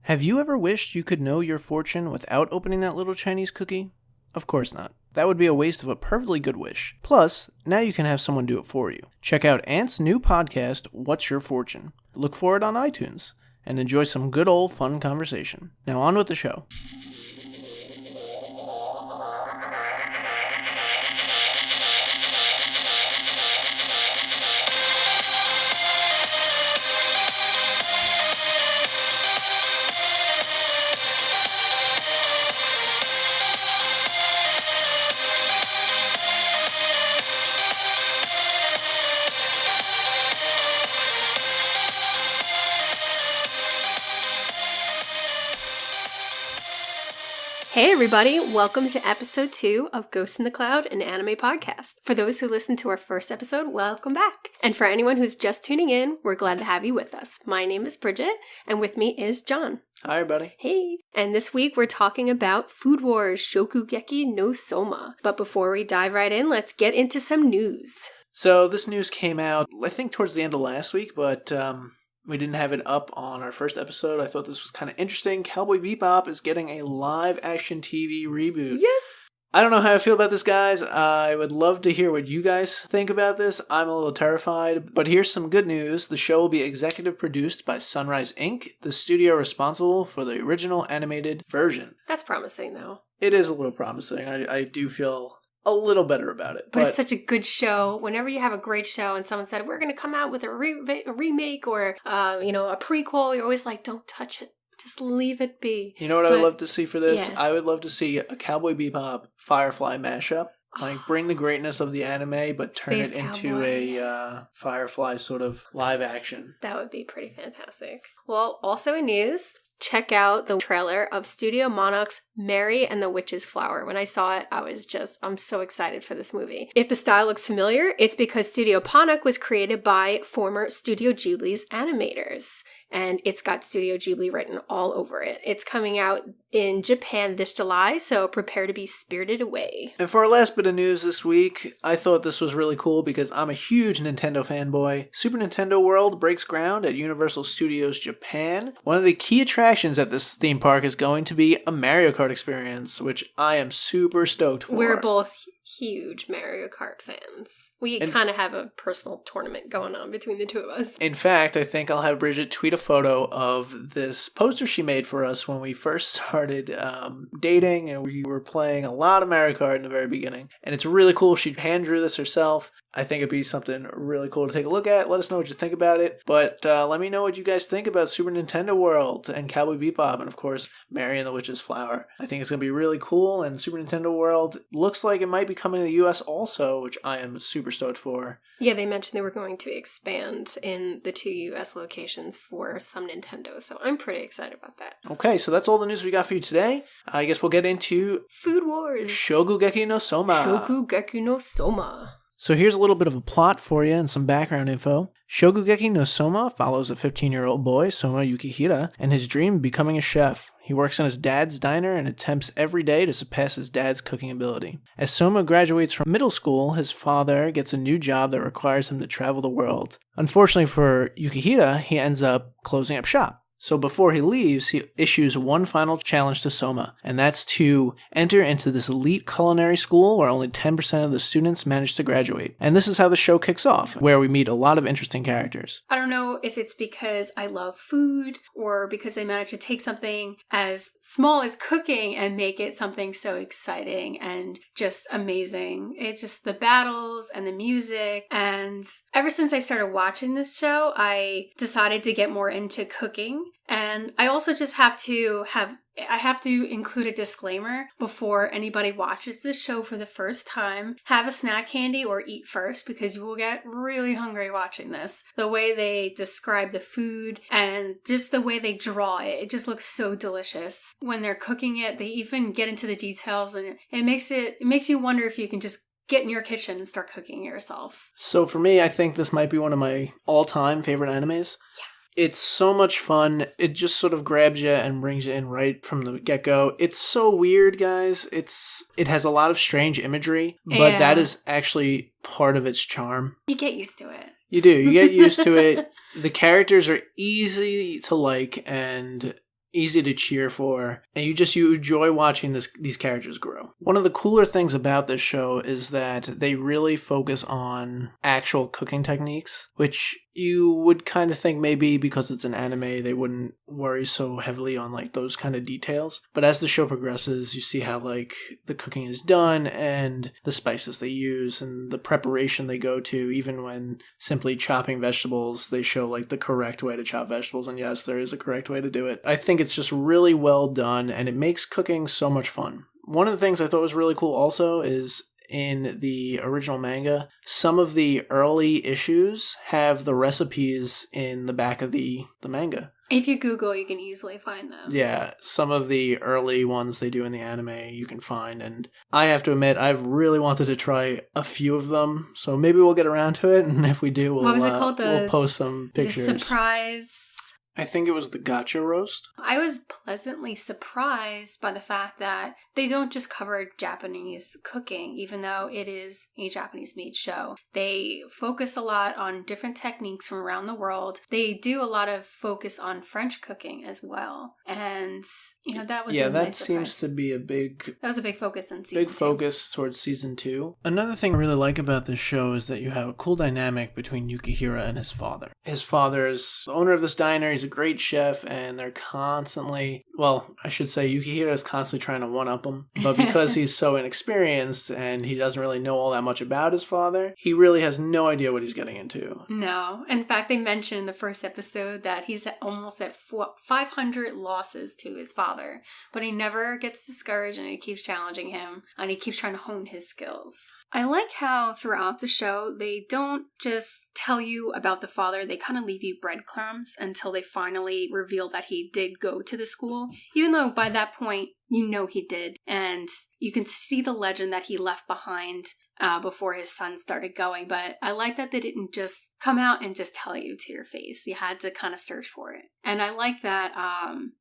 Have you ever wished you could know your fortune without opening that little Chinese cookie? Of course not. That would be a waste of a perfectly good wish. Plus, now you can have someone do it for you. Check out Ant's new podcast, What's Your Fortune? Look for it on iTunes, and enjoy some good old fun conversation. Now on with the show. Hey everybody, welcome to episode 2 of Ghost in the Cloud, an anime podcast. For those who listened to our first episode, welcome back. And for anyone who's just tuning in, we're glad to have you with us. My name is Bridget, and with me is John. Hi everybody. Hey. And this week we're talking about Food Wars Shokugeki No Soma. But before we dive right in, let's get into some news. So this news came out, I think towards the end of last week, but we didn't have it up on our first episode. I thought this was kind of interesting. Cowboy Bebop is getting a live-action TV reboot. Yes! I don't know how I feel about this, guys. I would love to hear what you guys think about this. I'm a little terrified. But here's some good news. The show will be executive produced by Sunrise Inc., the studio responsible for the original animated version. That's promising, though. It is a little promising. I do feel a little better about it. But it's such a good show. Whenever you have a great show and someone said, we're going to come out with a remake or, a prequel, you're always like, don't touch it. Just leave it be. You know what I would love to see for this? Yeah. I would love to see a Cowboy Bebop Firefly mashup. Like, bring the greatness of the anime, but turn Space it into Cowboy. a Firefly sort of live action. That would be pretty fantastic. Well, also in news, check out the trailer of Studio Monarch's Mary and the Witch's Flower. When I saw it, I'm so excited for this movie. If the style looks familiar, it's because Studio Monarch was created by former Studio Ghibli's animators. And it's got Studio Ghibli written all over it. It's coming out in Japan this July, so prepare to be spirited away. And for our last bit of news this week, I thought this was really cool because I'm a huge Nintendo fanboy. Super Nintendo World breaks ground at Universal Studios Japan. One of the key attractions at this theme park is going to be a Mario Kart experience, which I am super stoked for. We're both huge Mario Kart fans. We kind of have a personal tournament going on between the two of us. In fact, I think I'll have Bridget tweet a photo of this poster she made for us when we first started dating, and we were playing a lot of Mario Kart in the very beginning. And it's really cool. She hand drew this herself. I think it'd be something really cool to take a look at. Let us know what you think about it. But let me know what you guys think about Super Nintendo World and Cowboy Bebop and, of course, Mary and the Witch's Flower. I think it's going to be really cool, and Super Nintendo World looks like it might be coming to the U.S. also, which I am super stoked for. Yeah, they mentioned they were going to expand in the 2 U.S. locations for some Nintendo, so I'm pretty excited about that. Okay, so that's all the news we got for you today. I guess we'll get into Food Wars. Shogugeki no Soma. Shokugeki no Soma. So here's a little bit of a plot for you and some background info. Shogugeki no Soma follows a 15-year-old boy, Soma Yukihira, and his dream of becoming a chef. He works in his dad's diner and attempts every day to surpass his dad's cooking ability. As Soma graduates from middle school, his father gets a new job that requires him to travel the world. Unfortunately for Yukihira, he ends up closing up shop. So before he leaves, he issues one final challenge to Soma, and that's to enter into this elite culinary school where only 10% of the students manage to graduate. And this is how the show kicks off, where we meet a lot of interesting characters. I don't know if it's because I love food or because they managed to take something as small as cooking and make it something so exciting and just amazing. It's just the battles and the music. And ever since I started watching this show, I decided to get more into cooking. And I also just have to include a disclaimer before anybody watches this show for the first time. Have a snack handy or eat first because you will get really hungry watching this. The way they describe the food and just the way they draw it, it just looks so delicious. When they're cooking it, they even get into the details, and it makes you wonder if you can just get in your kitchen and start cooking yourself. So for me, I think this might be one of my all-time favorite animes. Yeah. It's so much fun. It just sort of grabs you and brings you in right from the get-go. It's so weird, guys. It has a lot of strange imagery, but that is actually part of its charm. You get used to it. You do. You get used to it. The characters are easy to like, and easy to cheer for, and you enjoy watching these characters grow. One of the cooler things about this show is that they really focus on actual cooking techniques, which you would kind of think maybe because it's an anime they wouldn't worry so heavily on like those kind of details. But as the show progresses, you see how like the cooking is done and the spices they use and the preparation they go to. Even when simply chopping vegetables, they show like the correct way to chop vegetables, and yes, there is a correct way to do it. I think it's just really well done, and it makes cooking so much fun. One of the things I thought was really cool also is in the original manga, some of the early issues have the recipes in the back of the manga. If you Google, you can easily find them. Yeah, some of the early ones they do in the anime you can find, and I have to admit, I've really wanted to try a few of them, so maybe we'll get around to it, and if we do, what was it called? We'll post some pictures. The surprise... I think it was the gacha roast. I was pleasantly surprised by the fact that they don't just cover Japanese cooking, even though it is a Japanese-made show. They focus a lot on different techniques from around the world. They do a lot of focus on French cooking as well. And, that was a nice surprise. Seems to be that was a big focus in season 2. Big focus towards season 2. Another thing I really like about this show is that you have a cool dynamic between Yukihira and his father. His father is the owner of this diner. He's a great chef, and they're constantly, Yukihira is constantly trying to one-up him, but because he's so inexperienced and he doesn't really know all that much about his father, he really has no idea what he's getting into. No. In fact, they mentioned in the first episode that he's almost at 500 losses to his father, but he never gets discouraged, and he keeps challenging him, and he keeps trying to hone his skills. I like how throughout the show, they don't just tell you about the father, they kind of leave you breadcrumbs until they finally reveal that he did go to the school, even though by that point, he did, and you can see the legend that he left behind before his son started going. But I like that they didn't just come out and just tell you to your face. You had to kind of search for it. And I like that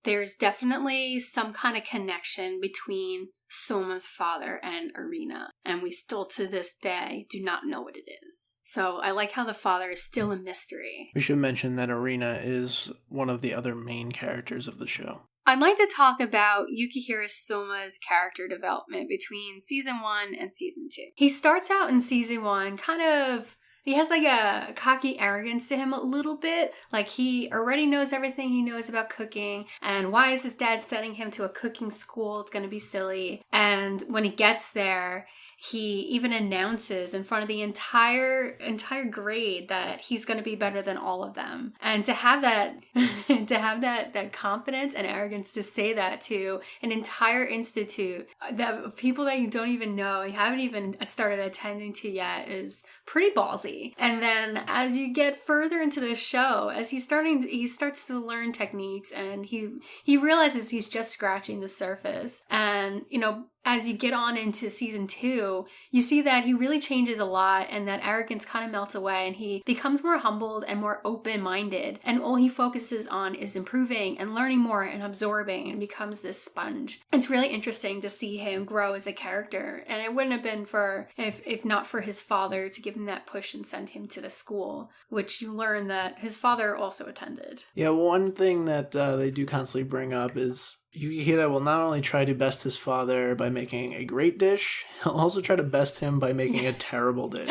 there's definitely some kind of connection between Soma's father and Arena, and we still to this day do not know what it is. So I like how the father is still a mystery. We should mention that Arena is one of the other main characters of the show. I'd like to talk about Yukihira Soma's character development between season 1 and season 2. He starts out in season 1 he has like a cocky arrogance to him a little bit. Like he already knows everything he knows about cooking. And why is his dad sending him to a cooking school? It's going to be silly. And when he gets there, he even announces in front of the entire grade that he's going to be better than all of them. And to have that that confidence and arrogance to say that to an entire institute that people that you don't even know, you haven't even started attending to yet, is pretty ballsy. And then as you get further into the show, as he starts to learn techniques, and he realizes he's just scratching the surface. And as you get on into season 2, you see that he really changes a lot, and that arrogance kind of melts away, and he becomes more humbled and more open-minded. And all he focuses on is improving and learning more and absorbing, and becomes this sponge. It's really interesting to see him grow as a character, and it wouldn't have been if not for his father to give him that push and send him to the school, which you learn that his father also attended. Yeah, one thing that they do constantly bring up is Yukihira will not only try to best his father by making a great dish, he'll also try to best him by making a terrible dish.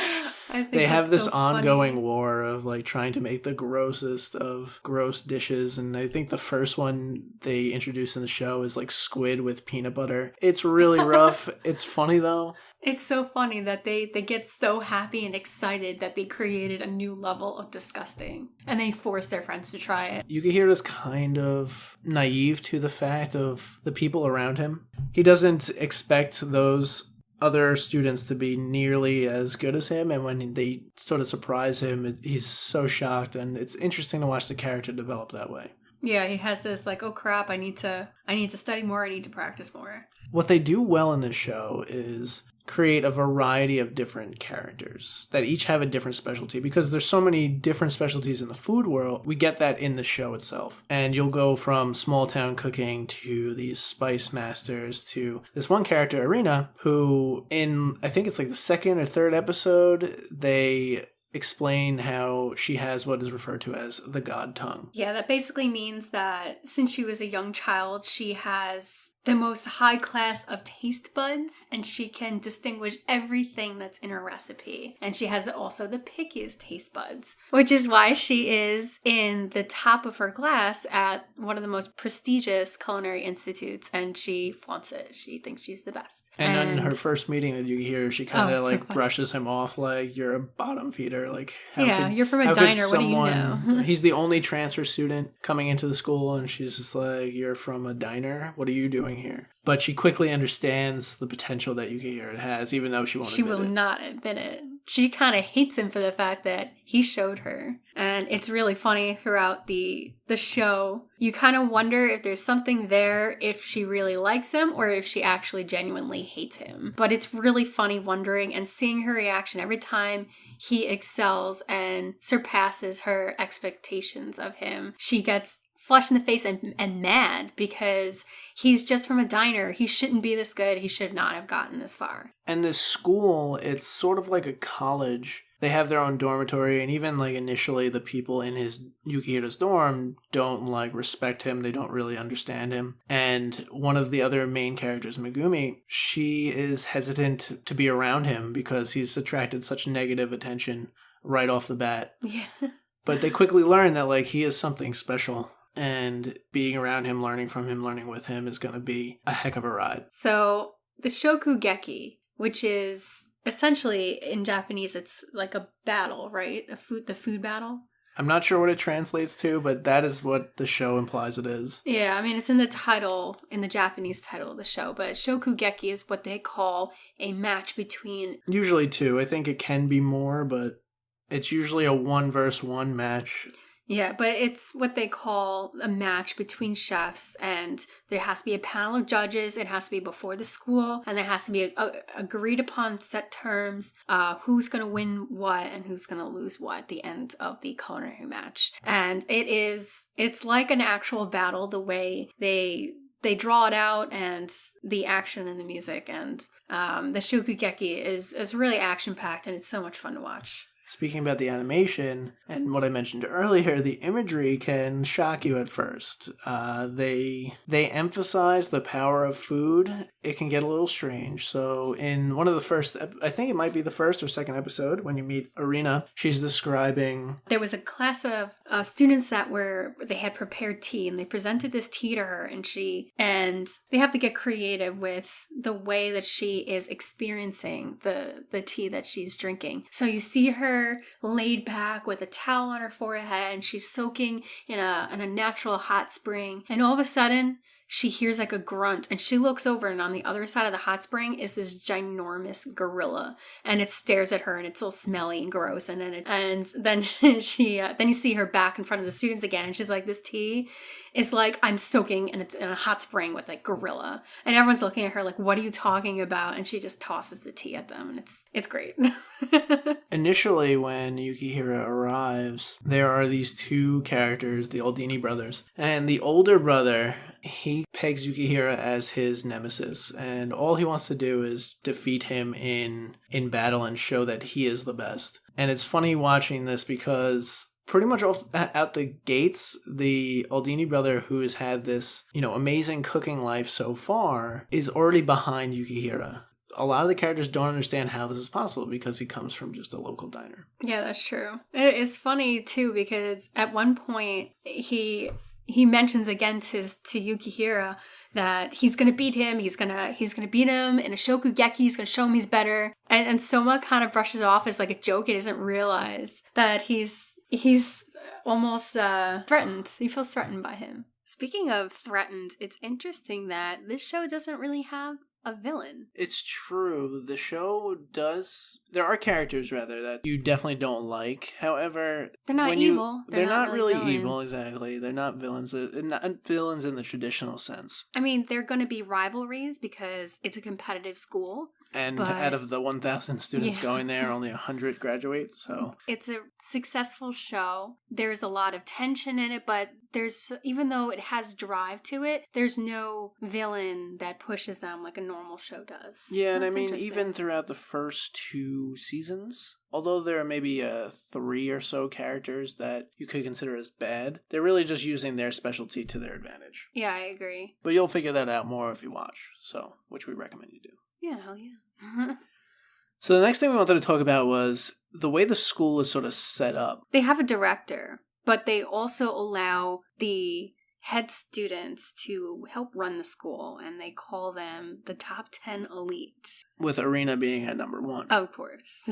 They have this ongoing war of like trying to make the grossest of gross dishes, and I think the first one they introduced in the show is like squid with peanut butter. It's really rough. It's funny though. It's so funny that they get so happy and excited that they created a new level of disgusting, and they force their friends to try it. Yukihira's kind of naive to the fact of the people around him. He doesn't expect those other students to be nearly as good as him, and when they sort of surprise him, he's so shocked, and it's interesting to watch the character develop that way. Yeah, he has this like, oh crap, I need to study more, I need to practice more. What they do well in this show is create a variety of different characters that each have a different specialty, because there's so many different specialties in the food world. We get that in the show itself, and you'll go from small town cooking to these spice masters to this one character, Arena, who in I think it's like the second or third episode, they explain how she has what is referred to as the god tongue. Yeah, that basically means that since she was a young child, she has the most high class of taste buds, and she can distinguish everything that's in her recipe. And she has also the pickiest taste buds, which is why she is in the top of her class at one of the most prestigious culinary institutes, and she flaunts it. She thinks she's the best. And in her first meeting with Yukihira, she kind of like so brushes him off like, you're a bottom feeder. Like, you're from a diner. What do you know? He's the only transfer student coming into the school, and she's just like, you're from a diner? What are you doing here? But she quickly understands the potential that Yukihira has, even though she won't admit it. She will not admit it. She kind of hates him for the fact that he showed her. And it's really funny throughout the show. You kind of wonder if there's something there, if she really likes him, or if she actually genuinely hates him. But it's really funny wondering and seeing her reaction every time he excels and surpasses her expectations of him. She gets flushed in the face and mad because he's just from a diner. He shouldn't be this good. He should not have gotten this far. And this school, it's sort of like a college. They have their own dormitory, and even like initially the people in Yukihira's dorm don't like respect him. They don't really understand him. And one of the other main characters, Megumi, she is hesitant to be around him because he's attracted such negative attention right off the bat. Yeah. But they quickly learn that like he is something special. And being around him, learning from him, learning with him is going to be a heck of a ride. So the Shokugeki, which is essentially in Japanese, it's like a battle, right? The food battle. I'm not sure what it translates to, but that is what the show implies it is. Yeah, I mean, it's in the title, in the Japanese title of the show, but Shokugeki is what they call a match between... Usually two. I think it can be more, but it's usually a 1-versus-1 match. Yeah, but it's what they call a match between chefs, and there has to be a panel of judges. It has to be before the school, and there has to be agreed upon set terms, who's going to win what and who's going to lose what at the end of the culinary match. And it's like an actual battle, the way they draw it out, and the action and the music, and the Shokugeki is really action-packed, and it's so much fun to watch. Speaking about the animation and what I mentioned earlier, the imagery can shock you at first. They emphasize the power of food. It can get a little strange. So in one of the first, I think it might be the first or second episode, when you meet Arena, she's describing... There was a class of students they had prepared tea, and they presented this tea to her, and they have to get creative with the way that she is experiencing the tea that she's drinking. So you see her laid back with a towel on her forehead, and she's soaking in a natural hot spring, and all of a sudden she hears like a grunt, and she looks over, and on the other side of the hot spring is this ginormous gorilla, and it stares at her, and it's all smelly and gross, and then you see her back in front of the students again, and she's like, this tea is like I'm soaking in a hot spring with like gorilla, and everyone's looking at her like, what are you talking about? And she just tosses the tea at them, and it's great. Initially, when Yukihira arrives, there are these two characters, the Aldini brothers, and the older brother, he pegs Yukihira as his nemesis, and all he wants to do is defeat him in battle and show that he is the best. And it's funny watching this because pretty much out the gates, the Aldini brother, who has had this, amazing cooking life so far, is already behind Yukihira. A lot of the characters don't understand how this is possible because he comes from just a local diner. Yeah, that's true. It's funny too because at one point he mentions again to Yukihira that he's gonna beat him. He's gonna beat him in a Shokugeki. He's gonna show him he's better. And Soma kind of brushes it off as like a joke. He doesn't realize that he's almost threatened. He feels threatened by him. Speaking of threatened, it's interesting that this show doesn't really have a villain. It's true. The show does... There are characters, rather, that you definitely don't like. However... They're not evil. They're not really villains. evil, exactly. They're not villains. They're not villains in the traditional sense. I mean, they're going to be rivalries because it's a competitive school. And But out of the 1,000 students going there, only 100 graduate, so... It's a successful show. There's a lot of tension in it, but even though it has drive to it, there's no villain that pushes them like a normal show does. Yeah, and I mean, even throughout the first 2 seasons, although there are maybe 3 or so characters that you could consider as bad, they're really just using their specialty to their advantage. Yeah, I agree. But you'll figure that out more if you watch, so, which we recommend you do. Yeah, hell yeah. So the next thing we wanted to talk about was the way the school is sort of set up. They have a director, but they also allow the head students to help run the school, and they call them the top 10 elite. With Arena being at number 1. Of course.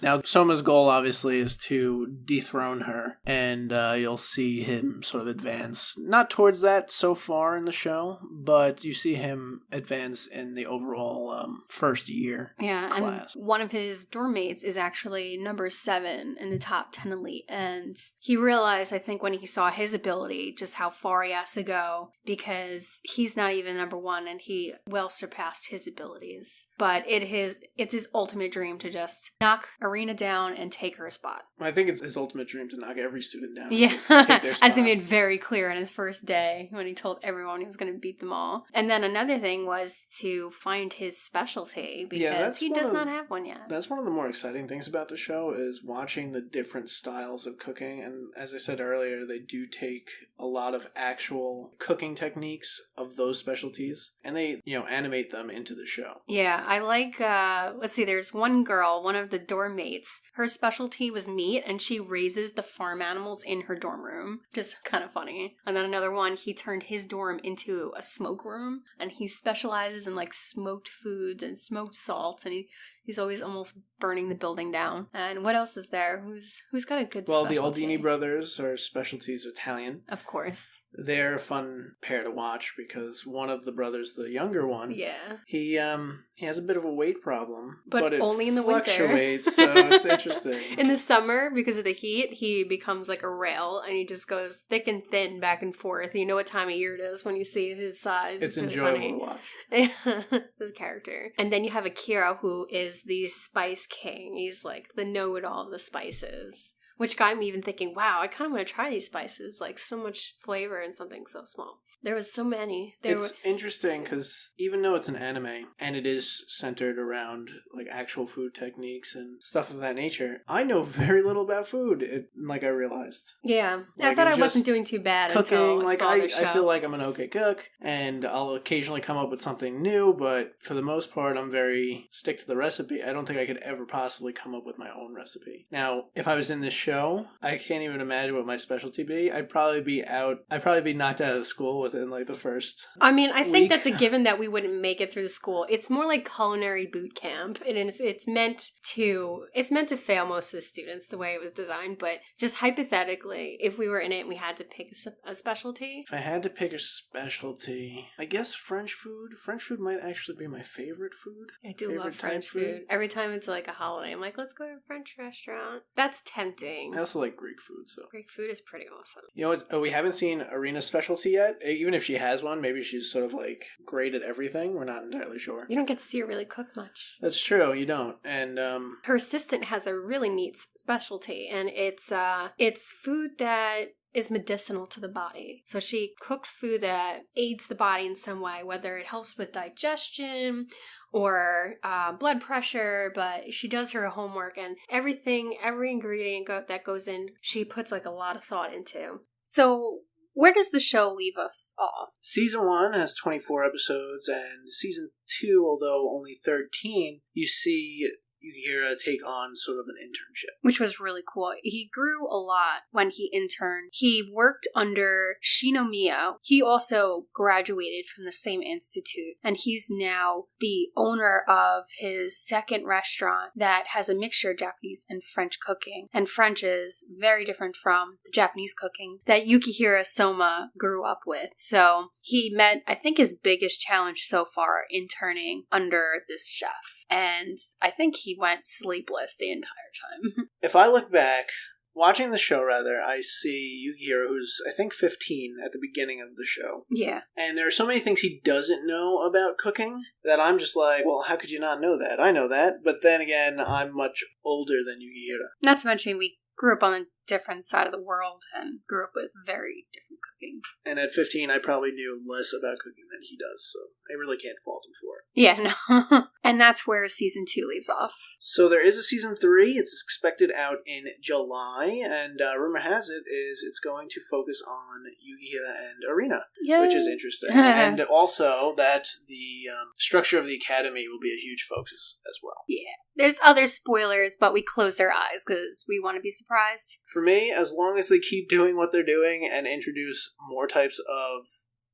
Now, Soma's goal, obviously, is to dethrone her, and you'll see him sort of advance. Not towards that so far in the show, but you see him advance in the overall first year class. And one of his dorm mates is actually number 7 in the top 10 elite, and he realized, I think, when he saw his ability, just how far he has to go, because he's not even number 1, and he well surpassed his abilities. But it's his ultimate dream to just knock Arena down and take her spot. I think it's his ultimate dream to knock every student down. Yeah, take their spot. As he made very clear in his first day when he told everyone he was going to beat them all. And then another thing was to find his specialty, because he does not have one yet. That's one of the more exciting things about the show, is watching the different styles of cooking. And as I said earlier, they do take a lot of actual cooking techniques of those specialties, and they, animate them into the show. Yeah, I like, let's see, there's one girl, one of the dorm mates, her specialty was meat, and she raises the farm animals in her dorm room. Just kind of funny. And then another one, he turned his dorm into a smoke room, and he specializes in like smoked foods and smoked salts, and he's always almost burning the building down. And what else is there? Who's got a good specialty? Well, the Aldini brothers are specialties Italian. Of course. They're a fun pair to watch because one of the brothers, the younger one, he has a bit of a weight problem, but it only in the fluctuates, so it's interesting. In the summer, because of the heat, he becomes like a rail, and he just goes thick and thin back and forth. You know what time of year it is when you see his size. It's really enjoyable funny. to watch. This character. And then you have Akira, who is the spice king. He's like the know-it-all of the spices. Which got me even thinking, wow, I kind of want to try these spices. Like, so much flavor in something so small. There was so many. It's interesting because even though it's an anime and it is centered around like actual food techniques and stuff of that nature, I know very little about food. Like I realized. Yeah, I thought I wasn't doing too bad until I saw the show. I feel like I'm an okay cook, and I'll occasionally come up with something new, but for the most part, I'm very stick to the recipe. I don't think I could ever possibly come up with my own recipe. Now, if I was in this show, I can't even imagine what my specialty be. I'd probably be knocked out of the school within like the first I think that's a given that we wouldn't make it through the school. It's more like culinary boot camp. It's meant to fail most of the students the way it was designed, but just hypothetically, if we were in it and we had to pick a specialty. If I had to pick a specialty, I guess French food. French food might actually be my favorite food. I do love French food. Every time it's like a holiday, I'm like, let's go to a French restaurant. That's tempting. I also like Greek food, so. Greek food is pretty awesome. You know what? We haven't seen Arena's specialty yet. Even if she has one, maybe she's sort of like great at everything. We're not entirely sure. You don't get to see her really cook much. That's true. You don't. And her assistant has a really neat specialty, and it's food that is medicinal to the body. So she cooks food that aids the body in some way, whether it helps with digestion or blood pressure, but she does her homework, and every ingredient that goes in, she puts like a lot of thought into. So where does the show leave us off? Season 1 has 24 episodes, and Season 2, although only 13, you see Yukihira take on sort of an internship. Which was really cool. He grew a lot when he interned. He worked under Shinomiya. He also graduated from the same institute, and he's now the owner of his second restaurant that has a mixture of Japanese and French cooking. And French is very different from the Japanese cooking that Yukihira Soma grew up with. So he met, I think, his biggest challenge so far interning under this chef. And I think he went sleepless the entire time. If I look back Watching the show, rather, I see Yukihiro, who's, I think, 15 at the beginning of the show. Yeah. And there are so many things he doesn't know about cooking that I'm just like, well, how could you not know that? I know that. But then again, I'm much older than Yukihiro. Not to mention, we grew up on a different side of the world and grew up with very different cooking. And at 15, I probably knew less about cooking than he does, so I really can't fault him for it. Yeah, no. And that's where season 2 leaves off. So there is a season 3. It's expected out in July, and rumor has it is it's going to focus on Yukihira and Arena, which is interesting. And also that the structure of the academy will be a huge focus as well. Yeah. There's other spoilers, but we close our eyes because we want to be surprised. For me, as long as they keep doing what they're doing and introduce more types of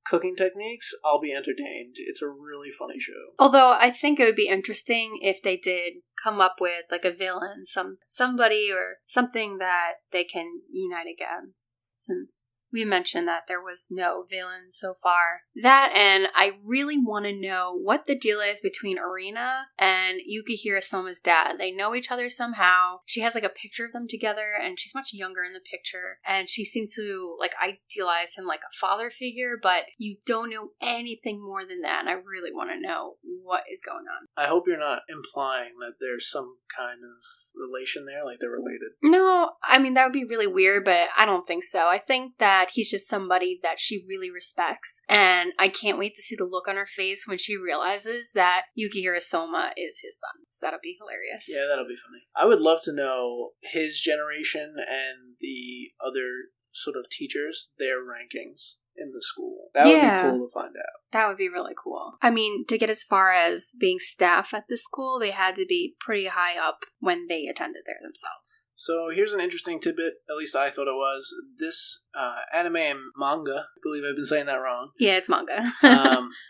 cooking techniques, I'll be entertained. It's a really funny show. Although I think it would be interesting if they did come up with like a villain, somebody or something that they can unite against, since we mentioned that there was no villain so far. That, and I really want to know what the deal is between Arena and Yukihiro Soma's dad. They know each other somehow. She has like a picture of them together, and she's much younger in the picture, and she seems to like idealize him like a father figure, but you don't know anything more than that, and I really want to know what is going on. I hope you're not implying that there's some kind of relation there, like they're related. No, I mean, that would be really weird, but I don't think so. I think that he's just somebody that she really respects, and I can't wait to see the look on her face when she realizes that Yukihiro Soma is his son. So that'll be hilarious. Yeah, that'll be funny. I would love to know his generation and the other sort of teachers, their rankings in the school. That would be cool to find out. That would be really cool. I mean, to get as far as being staff at the school, they had to be pretty high up when they attended there themselves. So here's an interesting tidbit, at least I thought it was. This anime and manga, I believe I've been saying that wrong. Yeah, it's manga.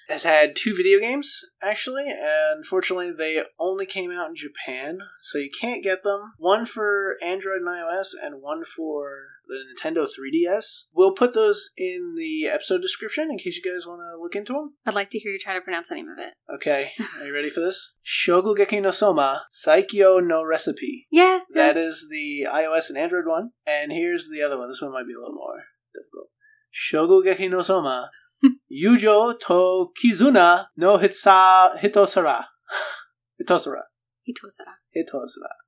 Has had 2 video games, actually, and unfortunately they only came out in Japan, so you can't get them. One for Android and iOS, and one for the Nintendo 3DS. We'll put those in the episode description in case you guys want to look into them. I'd like to hear you try to pronounce the name of it. Okay, are you ready for this? Shogugeki no Soma, Saikyō no Recipe. Yeah. That is the iOS and Android one. And here's the other one. This one might be a little more difficult. Shogugeki no Soma, Yūjō to Kizuna no Hitosara. Hitosara.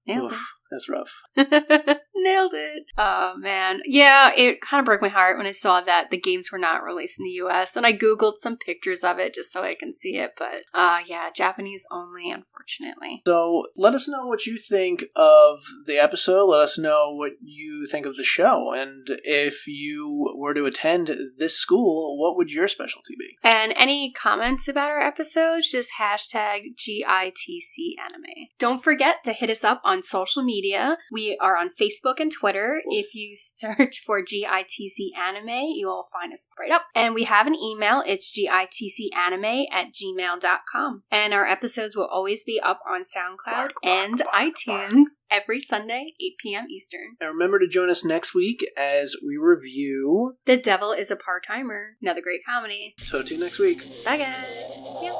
Nailed Oof, that's rough. it. Nailed it. Oh, man. Yeah, it kind of broke my heart when I saw that the games were not released in the US, and I Googled some pictures of it just so I can see it, but yeah, Japanese only, unfortunately. So let us know what you think of the episode. Let us know what you think of the show, and if you were to attend this school, what would your specialty be? And any comments about our episodes, just hashtag GITC anime. Don't forget to hit us up on social media. We are on Facebook and Twitter. If you search for GITC anime, you'll find us right up. And we have an email. It's gitcanime@gmail.com. And our episodes will always be up on SoundCloud and iTunes every Sunday, 8 p.m. Eastern. And remember to join us next week as we review The Devil is a Part-Timer. Another great comedy. Talk to you next week. Bye, guys. Yeah.